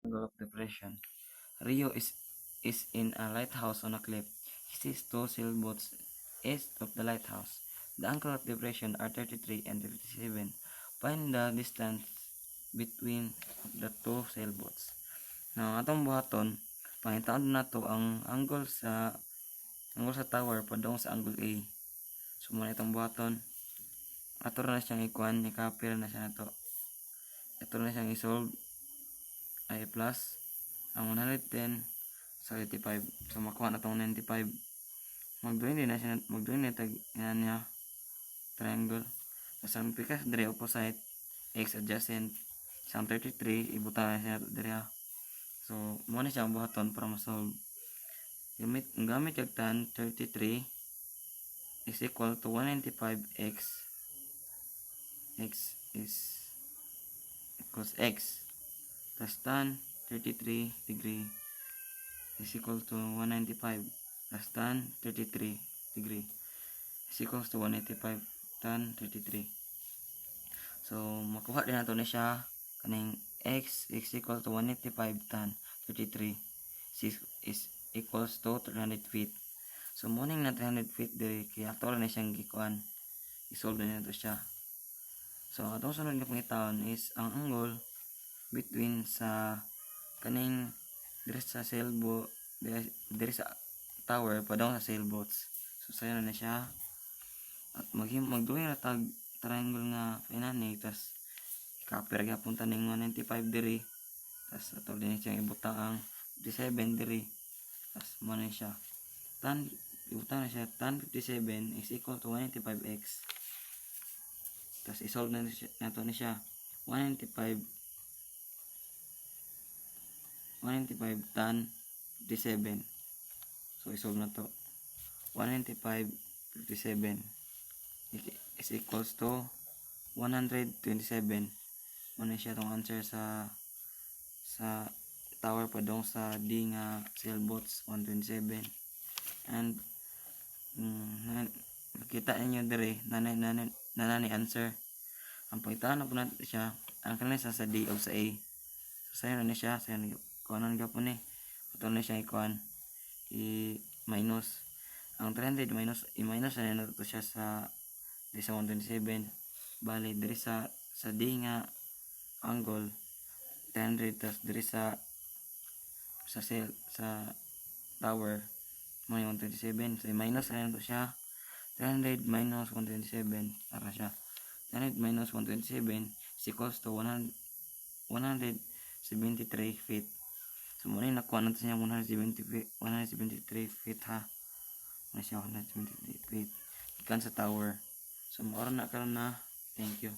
Angle of depression. Rio is in a lighthouse on a cliff. He sees two sailboats east of the lighthouse. The angle of depression are 33 and 57. Find the distance between the two sailboats. Now, atong buhaton, pangitaon na to ang angle sa tower padung sa angle A. So, muna itong buhaton. Ato na siyang ikuan, i-copy na siya na to. Ito na siyang isolve. I plus ang 110 sa 85. So, makuha na itong 95. Magduin na tag yan niya triangle. So, ang pikas dire opposite x adjacent sa 33 ibuta na siya dire. So, muna siya ang buhaton para ma-solve. Gamit yung tan 33 is equal to 195x. X is equals x plus tan 33 degree is equal to 195 plus tan 33 degree is equals to 185 tan 33. So, makuha din nato na siya kaning x is equal to 185 tan 33 is equals to 300 feet. So, morning na 300 feet diri kaya ato na siyang gikuan. I-solve na nato siya. So, atong sunod nga pangitaon is ang angle between sa kaning diri sa sailboat diri sa tower padong sa sailboats. So, sayo na siya. At magduhay na tag triangle nga pinani tas i-copy ra punta ning 195 diri. Tas ato din siyang ibutang ang 57 diri. Tas mo na siya. Ibutang na siya tan 57 is equal to 195x. Tas i-solve na nato ni siya 195 tan 57. So i-solve na to 195 57 is equals to 127. Muna siya tong answer sa tower padong sa D nga sailboats 127. And nakita ninyo dire nanani answer. Ang pangitaon na po natin siya ang kanila sa D o sa A. So sayo na siya sayo na kuanon gapon ni ito na siya ikuan i-minus ang 300 i-minus na nato siya sa 127. Bali diri sa D nga angle 300 tas diri sa tower mo yung 127. So i-minus na nato siya 300 minus 127 para siya 300 minus 127 is equals to 173 feet. So muna yung nakuha natin siya 173 feet ha. Muna siya 173 feet ikan sa tower. So maura na karon na. Thank you.